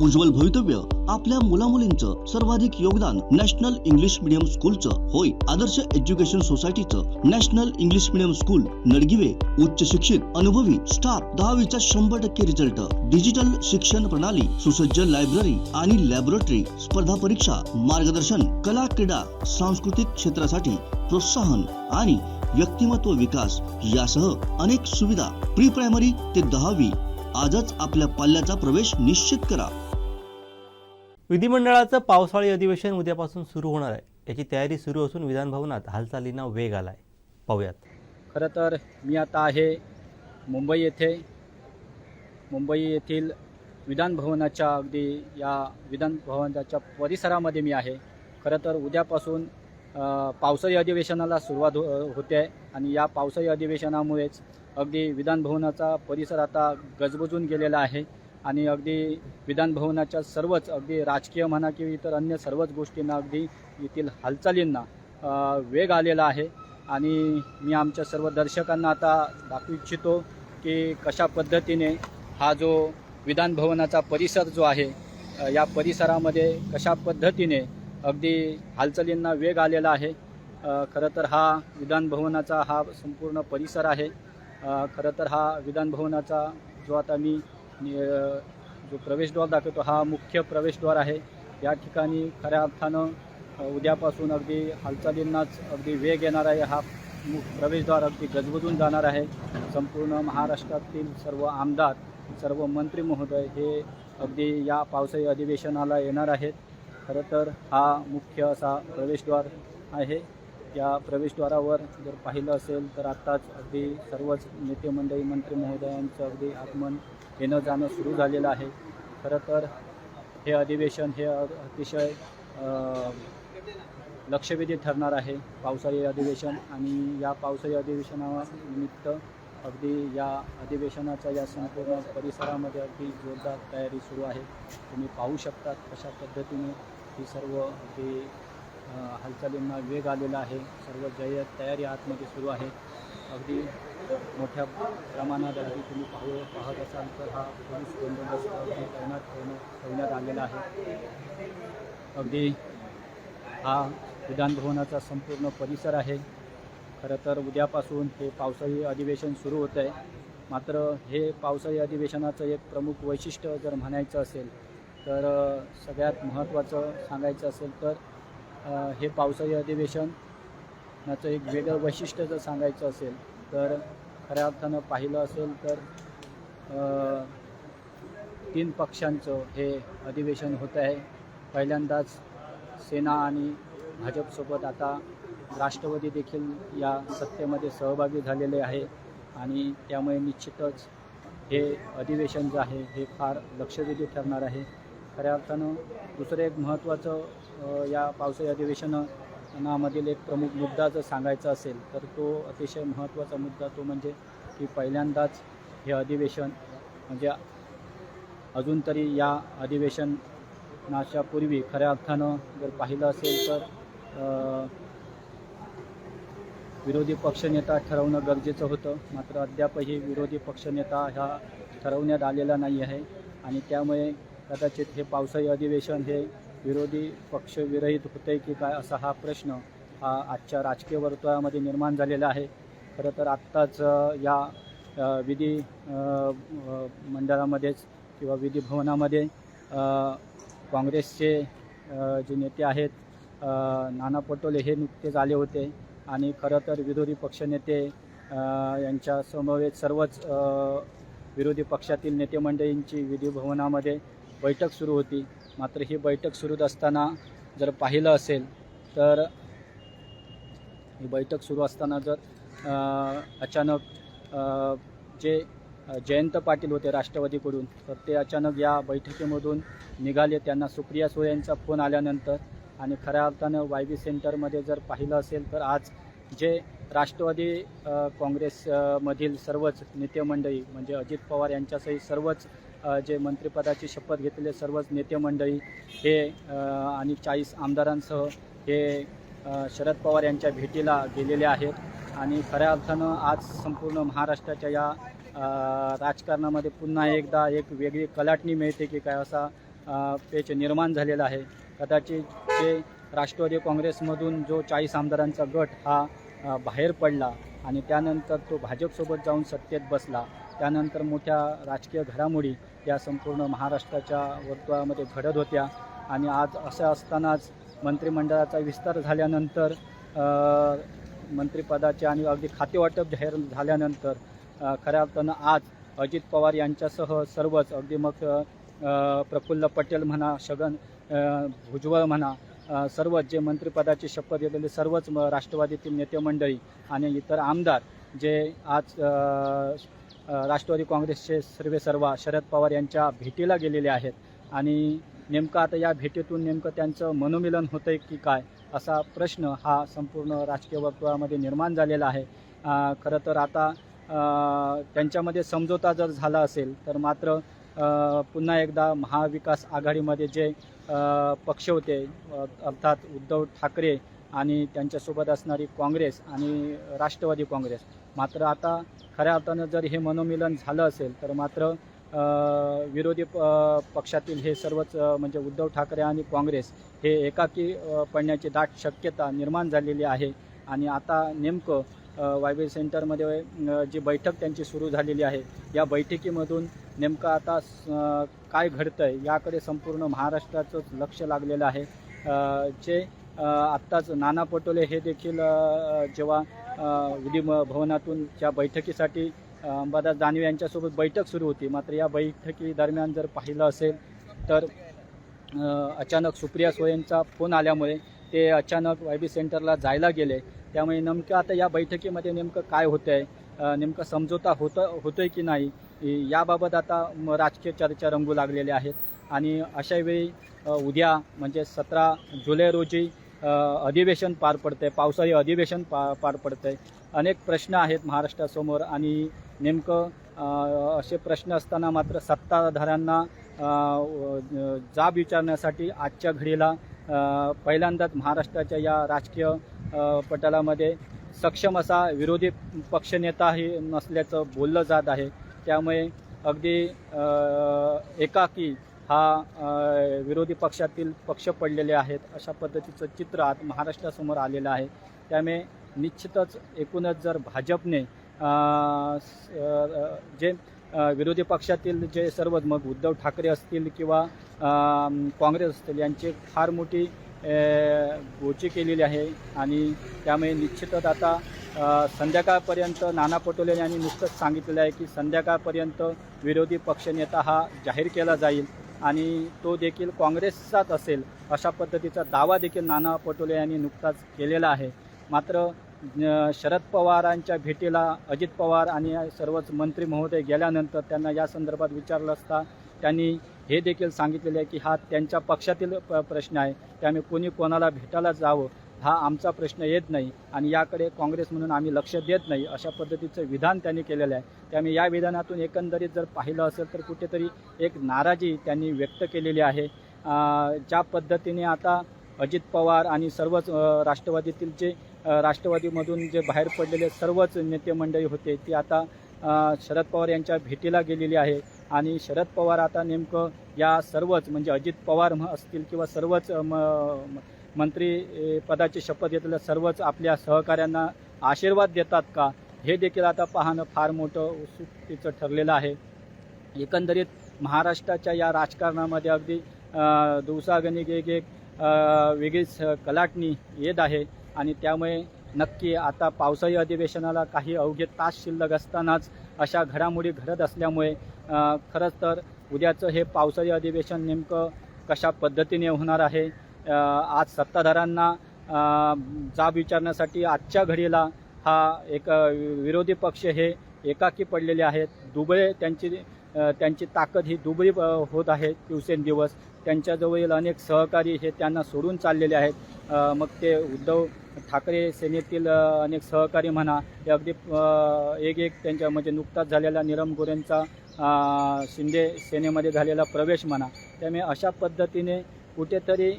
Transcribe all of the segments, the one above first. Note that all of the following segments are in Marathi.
उज्ज्वल भवितव्य आपल्या मुलामुलींचं सर्वाधिक योगदान नॅशनल इंग्लिश मीडियम स्कूलचं होय। आदर्श एज्युकेशन सोसायटीचं national English medium school Nadgive उच्च शिक्षित अनुभवी स्टाफ 10वीचा 100% रिझल्ट, डिजिटल शिक्षण प्रणाली, सुसज्ज लायब्ररी आणि लॅबोरेटरी, स्पर्धा परीक्षा मार्गदर्शन, कला क्रीडा सांस्कृतिक क्षेत्रासाठी प्रोत्साहन आणि व्यक्तिमत्व विकास यासह अनेक सुविधा। प्री प्रायमरी ते 10वी आजच आपल्या पाल्याचा प्रवेश निश्चित करा। विधिमंडळाचं पावसाळी अधिवेशन उद्यापासून सुरू होणार आहे। याची तयारी सुरू असून विधान भवनात हालचालींना वेग आलाय। पाहूयात। खरं तर मी आता आहे मुंबई येथे। मुंबई येथील विधान भवनाच्या अगदी या विधान भवनाच्या परिसरामध्ये मी आहे। खरं तर उद्यापासून पावसाळी अधिवेशनाला सुरुवात होते आहे आणि या पावसाळी अधिवेशनामुळेच अगदी विधान भवनाचा परिसर आता गजबजून गेलेला आहे आणि अगदी विधान भवनाच्या सर्वच अगदी राजकीय म्हणा की इतर अन्य सर्वच गोष्टींना अगदी येथील हालचालींना वेग आलेला आहे। आणि मी आमच्या सर्व दर्शकांना आता दाखवू इच्छितो की कशा पद्धतीने हा जो विधान भवनाचा परिसर जो आहे या परिसरामध्ये कशा पद्धतीने अगदी हालचालींना वेग आलेला आहे। खरं तर हा विधान भवनाचा हा संपूर्ण परिसर आहे। खरं तर हा विधान भवनाचा जो आता मी जो प्रवेशद्वार दाखवतो हा मुख्य प्रवेशद्वार आहे। या ठिकाणी खऱ्या अर्थानं उद्यापासून अगदी हालचालींनाच अगदी वेग येणार आहे। हा प्रवेशद्वार अगदी गजबजून जाणार आहे। संपूर्ण महाराष्ट्रातील सर्व आमदार, सर्व मंत्री महोदय हे अगदी या पावसाळी अधिवेशनाला येणार आहेत। खरं तर हा मुख्य असा प्रवेशद्वार आहे। या प्रवेशद्वारावर जर पाहिलं असेल तर आत्ताच अगदी सर्वच नेते मंडळी, मंत्री महोदयांचं अगदी आगमन येणं जाणं सुरू झालेलं आहे। खरं तर हे अधिवेशन हे अतिशय लक्षवेधी ठरणार आहे, पावसाळी अधिवेशन। आणि या पावसाळी अधिवेशनानिमित्त अगदी या अधिवेशनाच्या या संपूर्ण परिसरामध्ये अगदी जोरदार तयारी सुरू आहे। तुम्ही पाहू शकता कशा पद्धतीने ही सर्व अगदी हालचालींना वेग आलेला आहे। सर्व तयारी आतमध्ये सुरू आहे। अगदी मोठ्या प्रमाणात अगदी तुम्ही पाहत असाल तर हा पोलीस बंदोबस्त अगदी ठेवण्यात आलेला आहे। अगदी हा विधान भवनाचा संपूर्ण परिसर आहे। खरं तर उद्यापासून हे पावसाळी अधिवेशन सुरू होतं आहे। मात्र हे पावसाळी अधिवेशनाचं एक प्रमुख वैशिष्ट्य जर म्हणायचं असेल तर सगळ्यात महत्त्वाचं सांगायचं असेल तर हे पावसाळी अधिवेशनाचं एक वेगळं वैशिष्ट्य जर सांगायचं असेल तर खऱ्या अर्थानं पाहिलं असेल तर 3 पक्षांचं हे अधिवेशन होतं आहे। पहिल्यांदाच सेना आणि भाजपसोबत आता राष्ट्रवादी देखील या सत्तेमध्ये सहभागी झालेले आहे आणि त्यामुळे निश्चितच हे अधिवेशन जे आहे हे फार लक्षवेधी ठरणार आहे। खऱ्या अर्थानं दुसरं एक महत्त्वाचं या पावसाळी अधिवेशनामधील एक प्रमुख मुद्दा जर सांगायचा असेल तर तो अतिशय महत्त्वाचा मुद्दा तो म्हणजे की पहिल्यांदाच हे अधिवेशन म्हणजे अजून तरी या अधिवेशनाच्या पूर्वी खऱ्या अर्थानं जर पाहिलं असेल तर विरोधी पक्षनेता ठरवणं गरजेचं होतं। मात्र अद्यापही विरोधी पक्षनेता हा ठरवण्यात आलेला नाही आहे आणि त्यामुळे कदाचित हे पावसाळी अधिवेशन हे विरोधी पक्ष विरहित होते की काय असा हा प्रश्न हा आजच्या राजकीय वर्तुळामध्ये निर्माण झालेला आहे। खरं तर आत्ताच या विधी मंडळामध्येच किंवा विधी भवनामध्ये काँग्रेसचे जे नेते आहेत नाना पटोले हे नुकतेच आले होते आणि खरं तर विरोधी पक्षनेते यांच्या समवेत सर्वच विरोधी पक्षातील नेते मंडळींची विधी भवनामध्ये बैठक सुरू होती। मात्र ही बैठक सुरू असताना जर पाहिलं असेल तर ही बैठक सुरू असताना जर अचानक जे जयंत पाटील होते राष्ट्रवादीकडून तर ते अचानक या बैठकीमधून निघाले। त्यांना सुप्रिया सुळे यांचा फोन आल्यानंतर आणि खऱ्या अर्थानं YB सेंटरमध्ये जर पाहिलं असेल तर आज जे राष्ट्रवादी काँग्रेसमधील सर्वच नेते मंडळी म्हणजे अजित पवार यांच्यासहित सर्वच जे मंत्रिपदाची शपथ घेतलेले सर्वच नेते मंडळी हे आणि 40 आमदारांसह हे शरद पवार यांच्या भेटीला गेलेले आहेत आणि खऱ्या अर्थानं आज संपूर्ण महाराष्ट्राच्या या राजकारणामध्ये पुन्हा एकदा एक वेगळी कलाटणी मिळते की काय असा पेच निर्माण झालेला आहे. कदाचित जे राष्ट्रवादी काँग्रेसमधून जो 40 आमदारांचा गट हा बाहेर पडला आणि त्यानंतर तो भाजपसोबत जाऊन सत्तेत बसला, त्यानंतर मोठ्या राजकीय घडामोडी या संपूर्ण महाराष्ट्राच्या वर्तुळामध्ये घडत होत्या आणि आज असं असतानाच मंत्रिमंडळाचा विस्तार झाल्यानंतर मंत्रिपदाचे आणि अगदी खातेवाटप जाहीर झाल्यानंतर खऱ्या अर्थानं आज अजित पवार यांच्यासह सर्वच अगदी मग प्रफुल्ल पटेल म्हणा, छगन भुजबळ म्हणा, सर्वच जे मंत्रिपदाची शपथ घेतलेले सर्वच राष्ट्रवादीतील नेते मंडळी आणि इतर आमदार जे आज राष्ट्रवादी काँग्रेसचे सर्वेसर्वा शरद पवार यांच्या भेटीला गेलेले आहेत आणि नेमकं आता या भेटीतून नेमकं त्यांचं मनोमिलन होतं आहे की काय असा प्रश्न हा संपूर्ण राजकीय वर्तुळामध्ये निर्माण झालेला आहे. खरं तर आता त्यांच्यामध्ये समझोता जर झाला असेल तर मात्र पुन्हा एकदा महाविकास आघाडीमध्ये जे पक्ष होते अर्थात उद्धव ठाकरे आणि त्यांच्यासोबत असणारी काँग्रेस आणि राष्ट्रवादी काँग्रेस, मात्र आता खऱ्या अर्थानं जर हे मनोमिलन झालं असेल तर मात्र विरोधी पक्षातील हे सर्वच म्हणजे उद्धव ठाकरे आणि काँग्रेस हे एकाकी पडण्याची दाट शक्यता निर्माण झालेली आहे. आणि आता नेमकं YB सेंटरमध्ये जी बैठक त्यांची सुरू झालेली आहे या बैठकीमधून नेमकं आता काय घडतं आहे याकडे संपूर्ण महाराष्ट्राचं लक्ष लागलेलं आहे. जे आत्ताच नाना पटोले हे देखील जेव्हा विधी भवनातून त्या बैठकीसाठी अंबादास दानवे यांच्यासोबत बैठक सुरू होती, मात्र या बैठकी दरम्यान जर पाहिलं असेल तर अचानक सुप्रिया सुळेंचा फोन आल्यामुळे ते अचानक YB सेंटरला जायला गेले. त्यामुळे नेमकं आता या बैठकीमध्ये नेमकं काय होतं आहे, नेमकं समझोता होतोय की नाही याबाबत आता राजकीय चर्चा रंगू लागलेल्या आहेत. आणि अशावेळी उद्या म्हणजे 17 जुलै रोजी अधिवेशन पार पडतंय, पावसाळी अधिवेशन पार पडतंय. अनेक प्रश्न आहेत महाराष्ट्रासमोर आणि नेमकं असे प्रश्न असताना मात्र सत्ताधाऱ्यांना जाब विचारण्यासाठी आजच्या घडीला पहिल्यांदाच महाराष्ट्राच्या या राजकीय पटलामध्ये सक्षम असा विरोधी पक्षनेताही नसल्याचं बोललं जात आहे. त्यामुळे अगदी एकाकी हा विरोधी पक्षातील पक्ष पडलेले आहेत अशा पद्धतीचं चित्र आज महाराष्ट्रासमोर आलेलं आहे. त्यामुळे निश्चितच एकूणच जर भाजपने जे विरोधी पक्षातील जे सर्व मग उद्धव ठाकरे असतील किंवा काँग्रेस असतील यांची फार मोठी गोची केलेली आहे आणि त्यामुळे निश्चितच आता संध्याकाळपर्यंत नाना पटोले यांनी नुकतंच सांगितलेलं आहे की संध्याकाळपर्यंत विरोधी पक्षनेता हा जाहीर केला जाईल आणि तो देखील काँग्रेसचाच असेल अशा पद्धतीचा दावा देखील नाना पटोले यांनी नुकताच केलेला आहे. मात्र शरद पवारांच्या भेटीला अजित पवार आणि सर्वच मंत्री महोदय गेल्यानंतर त्यांना या संदर्भात विचारलं असता त्यांनी हे देखील सांगितलेले आहे की हा त्यांच्या पक्षातील प्रश्न आहे, त्यामुळे कोणी कोणाला भेटायला जावं हा आमचा प्रश्न येत नाही आणि याकडे काँग्रेस म्हणून आम्ही लक्ष देत नाही अशा पद्धतीचं विधान त्यांनी केलेलं आहे. त्यामुळे या विधानातून एकंदरीत जर पाहिलं असेल तर कुठेतरी एक नाराजी त्यांनी व्यक्त केलेली आहे. ज्या पद्धतीने आता अजित पवार आणि सर्वच राष्ट्रवादीतील जे राष्ट्रवादीमधून जे बाहेर पडलेले सर्वच नेते मंडळी होते ती आता शरद पवार यांच्या भेटीला गेलेली आहे आणि शरद पवार आता नेमकं या सर्वच म्हणजे अजित पवार असतील किंवा सर्वच मंत्री पदाची शपथ घेतलेल्या सर्वच आपल्या सहकाऱ्यांना आशीर्वाद देतात का हे देखील आता पाहणं फार मोठं उत्सुकतेचं ठरलेलं आहे. एकंदरीत महाराष्ट्राच्या या राजकारणामध्ये अगदी दिवसागणिक एक वेगळीच कलाटणी येत आहे आणि त्यामुळे नक्की आता पावसाळी अधिवेशनाला काही अवघे तास शिल्लक असतानाच अशा घडामोडी घडत असल्यामुळे खरंच तर उद्याचं हे पावसाळी अधिवेशन नेमकं कशा पद्धतीने होणार आहे. आज सत्ताधाऱ्यांना जाब विचारण्यासाठी आजच्या घडीला हा एक विरोधी पक्ष हे एकाकी पडलेले आहेत. दुबळे त्यांची ताकद ही दुबळी होत आहे दिवसेंदिवस. त्यांच्याजवळील अनेक सहकारी हे त्यांना सोडून चाललेले आहेत. मग ते उद्धव ठाकरे सेनेतील अनेक सहकारी म्हणा हे अगदी एक त्यांच्या म्हणजे नुकताच झालेला नीरम गोरेंचा शिंदे सेनेमध्ये झालेला प्रवेश म्हणा. त्यामुळे अशा पद्धतीने कुठेतरी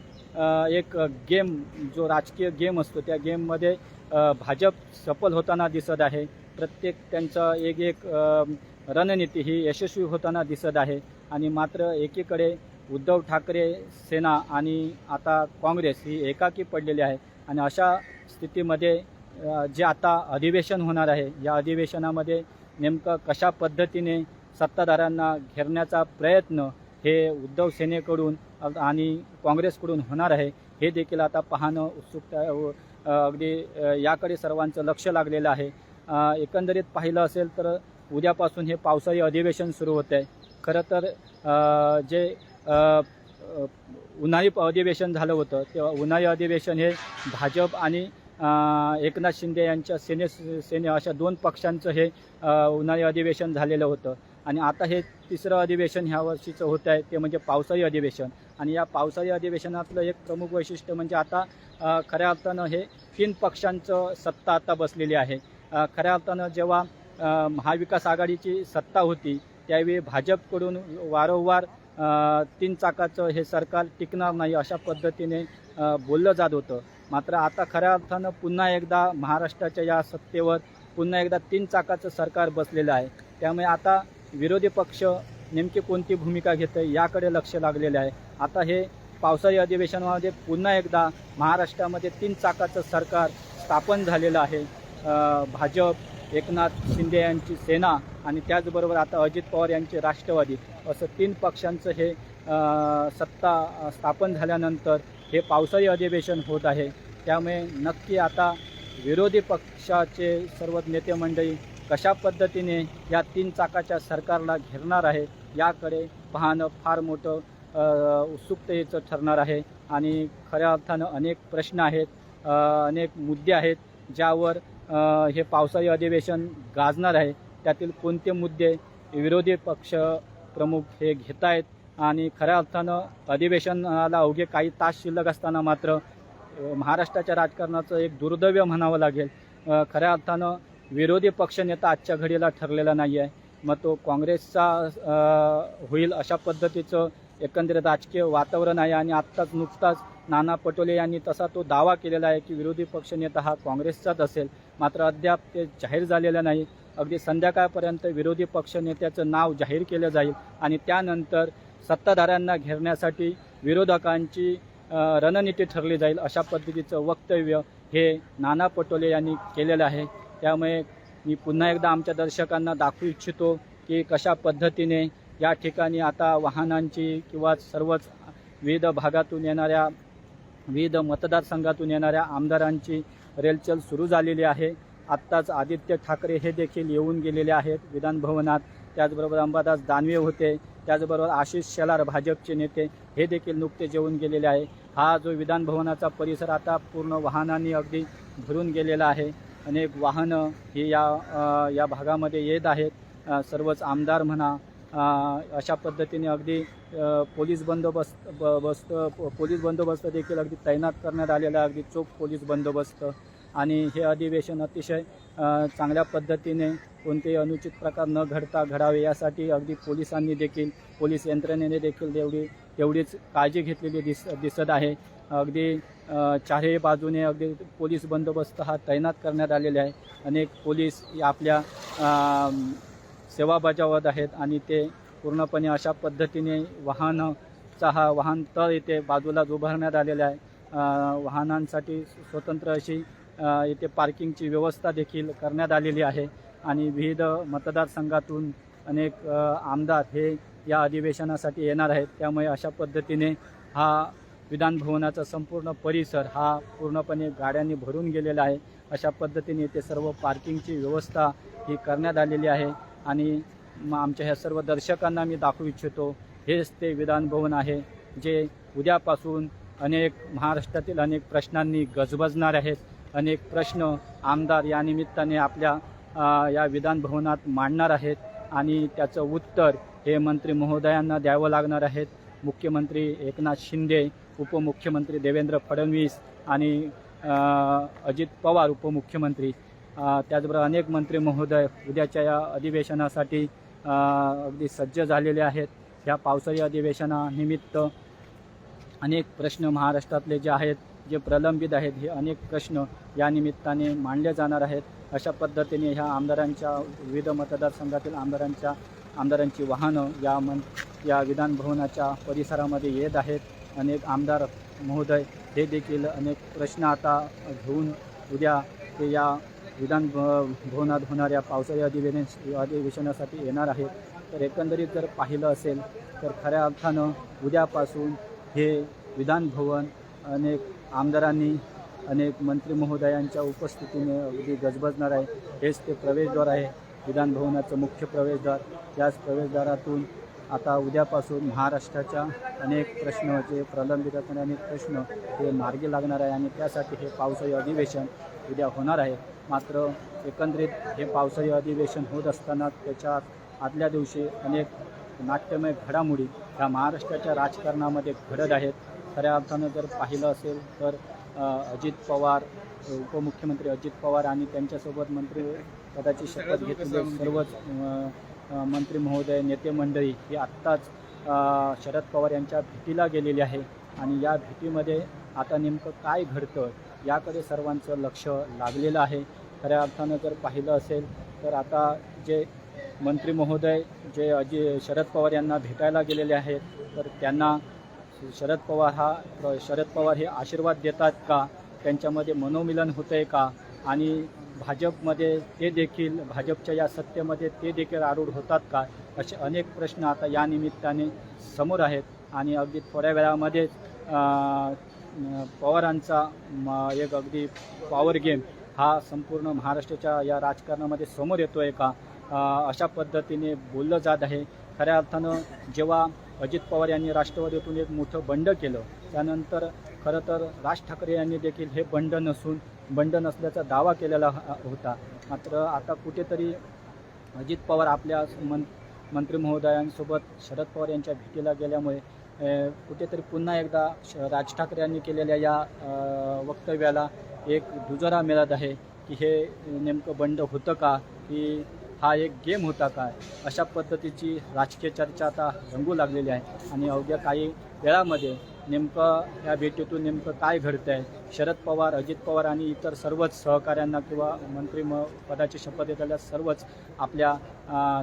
एक गेम जो राजकीय गेम असतो त्या गेममध्ये भाजप सफल होताना दिसत आहे. प्रत्येक त्यांचा एक रणनीती ही यशस्वी होताना दिसत आहे आणि मात्र एकीकडे उद्धव ठाकरे सेना आणि आता काँग्रेस ही एकाकी पडलेली आहे आणि अशा स्थितीमध्ये जे आता अधिवेशन होणार आहे या अधिवेशनामध्ये नेमकं कशा पद्धतीने सत्ताधाऱ्यांना घेरण्याचा प्रयत्न हे उद्धव सेनेकडून आणि काँग्रेसकडून होणार आहे हे देखील आता पाहणं उत्सुकता अगदी याकडे सर्वांचं लक्ष लागलेलं आहे. एकंदरीत पाहिलं असेल तर उद्यापासून हे पावसाळी अधिवेशन सुरू होत आहे. खरं तर जे उन्हाळी अधिवेशन झालं होतं तेव्हा उन्हाळी अधिवेशन हे भाजप आणि एकनाथ शिंदे यांच्या सेने अशा दोन पक्षांचं हे उन्हाळी अधिवेशन झालेलं होतं आणि आता हे तिसरं अधिवेशन ह्या वर्षीचं होत आहे ते म्हणजे पावसाळी अधिवेशन. आणि या पावसाळी अधिवेशनातलं एक प्रमुख वैशिष्ट्य म्हणजे आता खऱ्या अर्थानं हे 3 पक्षांचं सत्ता आता बसलेली आहे. खऱ्या अर्थानं जेव्हा महाविकास आघाडीची सत्ता होती त्यावेळी भाजपकडून वारंवार 3 चाकाचं हे सरकार टिकणार नाही अशा पद्धतीने बोललं जात होतं. मात्र आता खऱ्या अर्थानं पुन्हा एकदा महाराष्ट्राच्या या सत्तेवर पुन्हा एकदा 3 चाकाचं सरकार बसलेलं आहे. त्यामुळे आता विरोधी पक्ष नेमकी कोणती भूमिका घेतं याकडे लक्ष लागलेलं आहे. आता हे पावसाळी अधिवेशनामध्ये पुन्हा एकदा महाराष्ट्रामध्ये 3 चाकाचं सरकार स्थापन झालेलं आहे. भाजप, एकनाथ शिंदे यांची सेना आणि त्याचबरोबर आता अजित पवार यांचे राष्ट्रवादी असं 3 पक्षांचं हे सत्ता स्थापन झाल्यानंतर हे पावसाळी अधिवेशन होत आहे. त्यामुळे नक्की आता विरोधी पक्षाचे सर्व नेते मंडळी कशा पद्धतीने या 3 चाकाच्या सरकारला घेरणार आहे याकडे पाहणं फार मोठं उत्सुकतेचं ठरणार आहे. आणि खऱ्या अर्थानं अनेक प्रश्न आहेत, अनेक मुद्दे आहेत ज्यावर हे पावसाळी अधिवेशन गाजणार आहे. त्यातील कोणते मुद्दे विरोधी पक्ष प्रमुख हे घेत आहेत आणि खऱ्या अर्थानं अधिवेशनाला अवघे काही तास शिल्लक असताना मात्र महाराष्ट्राच्या राजकारणाचं एक दुर्दैव म्हणावं लागेल. खऱ्या अर्थानं विरोधी पक्षनेता आजच्या घडीला ठरलेला नाही आहे. मग तो काँग्रेसचा होईल अशा पद्धतीचं एकंदरीत राजकीय वातावरण आहे. आणि आत्ताच नुकताच नाना पटोले यांनी तसा तो दावा केलेला आहे की विरोधी पक्षनेता हा काँग्रेसचाच असेल. मात्र अद्याप ते जाहीर झालेलं नाही. अगदी संध्याकाळपर्यंत विरोधी पक्षनेत्याचं नाव जाहीर केलं जाईल आणि त्यानंतर सत्ताधाऱ्यांना घेरण्यासाठी विरोधकांची रणनीती ठरली जाईल अशा पद्धतीचं वक्तव्य हे नाना पटोले यांनी केलेलं आहे. त्यामुळे मी पुन्हा एकदा आमच्या दर्शकांना दाखवू इच्छितो की कशा पद्धतीने या ठिकाणी आता वाहनांची किंवा सर्वच विविध भागातून येणाऱ्या विविध मतदारसंघातून येणाऱ्या आमदारांची रेलचल सुरू झालेली आहे. आत्ताच आदित्य ठाकरे हे देखील येऊन गेलेले आहेत विधानभवनात. त्याचबरोबर अंबादास दानवे होते, त्याचबरोबर आशिष शेलार भाजपचे नेते हे देखील नुकतेच येऊन गेलेले आहे. हा जो विधानभवनाचा परिसर आता पूर्ण वाहनांनी अगदी भरून गेलेला आहे. अनेक वाहनं ही या भागामध्ये येत आहेत. सर्वच आमदार म्हणा अशा पद्धतीने अगदी पोलीस बंदोबस्त देखील अगदी तैनात करण्यात आलेला आहे. अगदी चोख पोलीस बंदोबस्त. आणि हे अधिवेशन अतिशय चांगल्या पद्धतीने कोणतेही अनुचित प्रकार न घडावे यासाठी अगदी पोलिसांनी देखील पोलीस यंत्रणेने देखील तेवढीच काळजी घेतलेली दिसत आहे. अगदी चारही बाजूने अगदी पोलीस बंदोबस्त हा तैनात करण्यात आलेला आहे. अनेक पोलीस आपल्या सेवा बजावत आहेत आणि ते पूर्णपणे अशा पद्धतीने वाहन तळ इथे बाजूलाच उभारण्यात आलेले आहे. वाहनांसाठी स्वतंत्र अशी इथे पार्किंगची व्यवस्था देखील करण्यात आलेली आहे. आणि विविध मतदारसंघातून अनेक आमदार हे या अधिवेशनासाठी येणार आहेत. त्यामुळे अशा पद्धतीने हा विधानभवनाचा संपूर्ण परिसर हा पूर्णपणे गाड्यांनी भरून गेलेला आहे. अशा पद्धतीने इथे सर्व पार्किंगची व्यवस्था ही करण्यात आलेली आहे. आणि आमच्या ह्या सर्व दर्शकांना मी दाखवू इच्छितो हेच ते विधानभवन आहे जे उद्यापासून महाराष्ट्रातील अनेक प्रश्नांनी गजबजणार आहेत. अनेक प्रश्न आमदार या निमित्ताने आपल्या या विधानभवनात मांडणार आहेत आणि त्याचं उत्तर हे मंत्री महोदयांना द्यावं लागणार आहेत. मुख्यमंत्री एकनाथ शिंदे, उपमुख्यमंत्री देवेंद्र फडणवीस आणि अजित पवार उपमुख्यमंत्री, त्याचबरोबर अनेक मंत्री महोदय उद्याच्या या अधिवेशनासाठी अगदी सज्ज झालेले आहेत. या पावसाळी अधिवेशनानिमित्त अनेक प्रश्न महाराष्ट्रातले जे आहेत, जे प्रलंबित आहेत, हे अनेक प्रश्न या निमित्ताने मांडले जाणार आहेत. अशा पद्धतीने ह्या आमदारांच्या विविध मतदारसंघातील आमदारांच्या आमदारांची वाहनं या विधान भवनाच्या परिसरामध्ये येत आहेत. अनेक आमदार महोदय हे देखील अनेक प्रश्न आता घेऊन उद्या ते या विधान भवनात होणाऱ्या पावसाळी अधिवेशनासाठी येणार आहेत. तर एकंदरीत जर पाहिलं असेल तर खऱ्या अर्थानं उद्यापासून हे विधान भवन अनेक आमदारांनी अनेक मंत्री महोदयांच्या उपस्थितीने अगदी गजबजणार आहे. हेच ते प्रवेशद्वार आहे, विधान भवनाचं मुख्य प्रवेशद्वार. याच प्रवेशद्वारातून आता उद्यापासून महाराष्ट्राच्या अनेक प्रश्न जे प्रलंबित असणारे अनेक प्रश्न हे मार्गी लागणार आहे आणि त्यासाठी हे पावसाळी अधिवेशन उद्या होणार आहे. मात्र एकंदरीत हे पावसाळी अधिवेशन होत असताना त्याच्या आदल्या दिवशी अनेक नाट्यमय घडामोडी ह्या महाराष्ट्राच्या राजकारणामध्ये घडत आहेत. खऱ्या अर्थानं जर पाहिलं असेल तर अजित पवार, उपमुख्यमंत्री अजित पवार आणि त्यांच्यासोबत मंत्रिपदाची शपथ घेतलेले सर्वच मंत्री महोदय, नेते मंडळी ही आत्ताच शरद पवार यांच्या भेटीला गेलेली आहे आणि या भेटीमध्ये आता नेमकं काय घडतं याकडे सर्वांचं लक्ष लागलेलं आहे. खऱ्या अर्थानं जर पाहिलं असेल तर आता जे मंत्री महोदय जे शरद पवार यांना भेटायला गेलेले आहेत तर त्यांना शरद पवार हे आशीर्वाद देतात का, त्यांच्यामध्ये मनोमिलन होतं आहे का आणि भाजपमध्ये ते देखील भाजपच्या या सत्तेमध्ये ते देखील आरूढ होतात का, असे अनेक प्रश्न आता या निमित्ताने समोर आहेत. आणि अगदी थोड्या वेळामध्येच पवारांचा एक अगदी पॉवर गेम हा संपूर्ण महाराष्ट्राच्या या राजकारणामध्ये समोर येतो आहे का, अशा पद्धतीने बोललं जात आहे. खऱ्या अर्थानं जेव्हा अजित पवार यांनी राष्ट्रवादीतून एक मोठं बंड केलं त्यानंतर खरं तर राज ठाकरे यांनी देखील हे बंड नसल्याचा दावा केलेला होता. मात्र आता कुठेतरी अजित पवार आपल्या मंत्री महोदयांसोबत शरद पवार यांच्या भेटीला गेल्यामुळे कुठेतरी पुन्हा एकदा राज ठाकरे यांनी केलेल्या या वक्तव्याला एक दुजोरा मिळत आहे की हे नेमकं बंड होतं का, की हा एक गेम होता काय, अशा पद्धतीची राजकीय चर्चा आता रंगू लागलेली आहे. आणि अवघ्या काही वेळामध्ये नेमकं या भेटीतून नेमकं काय घडतं आहे, शरद पवार, अजित पवार आणि इतर सर्वच सहकाऱ्यांना किंवा पदाची शपथ घेतलेल्या सर्वच आपल्या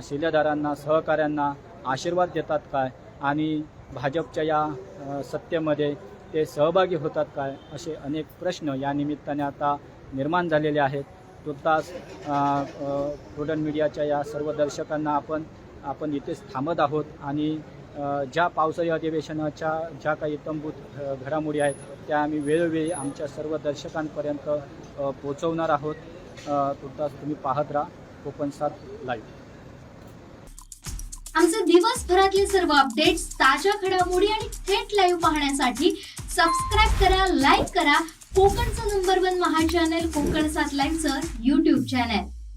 शिलेदारांना, सहकाऱ्यांना आशीर्वाद देतात काय आणि भाजपच्या या सत्तेमध्ये ते सहभागी होतात काय, असे अनेक प्रश्न या निमित्ताने आता निर्माण झालेले आहेत. तुर्तास प्रुडंट मीडियाच्या या सर्व दर्शकांना आपण इथेच थांबत आहोत आणि ज्या पावसाळी अधिवेशनाच्या ज्या काही इत्थंभूत घडामोडी आहेत त्या आम्ही वेळोवेळी आमच्या सर्व दर्शकांपर्यंत पोहोचवणार आहोत. तुर्तास तुम्ही पाहत राहा कोकण 7 लाईव्ह. आमचे दिवसभरातले सर्व अपडेट्स, ताज्या घडामोडी आणि थेट लाईव्ह पाहण्यासाठी सबस्क्राईब करा, लाईक करा कोकणचं नंबर 1 महा चॅनल कोकण 7 लाईव्हचं YouTube चॅनल.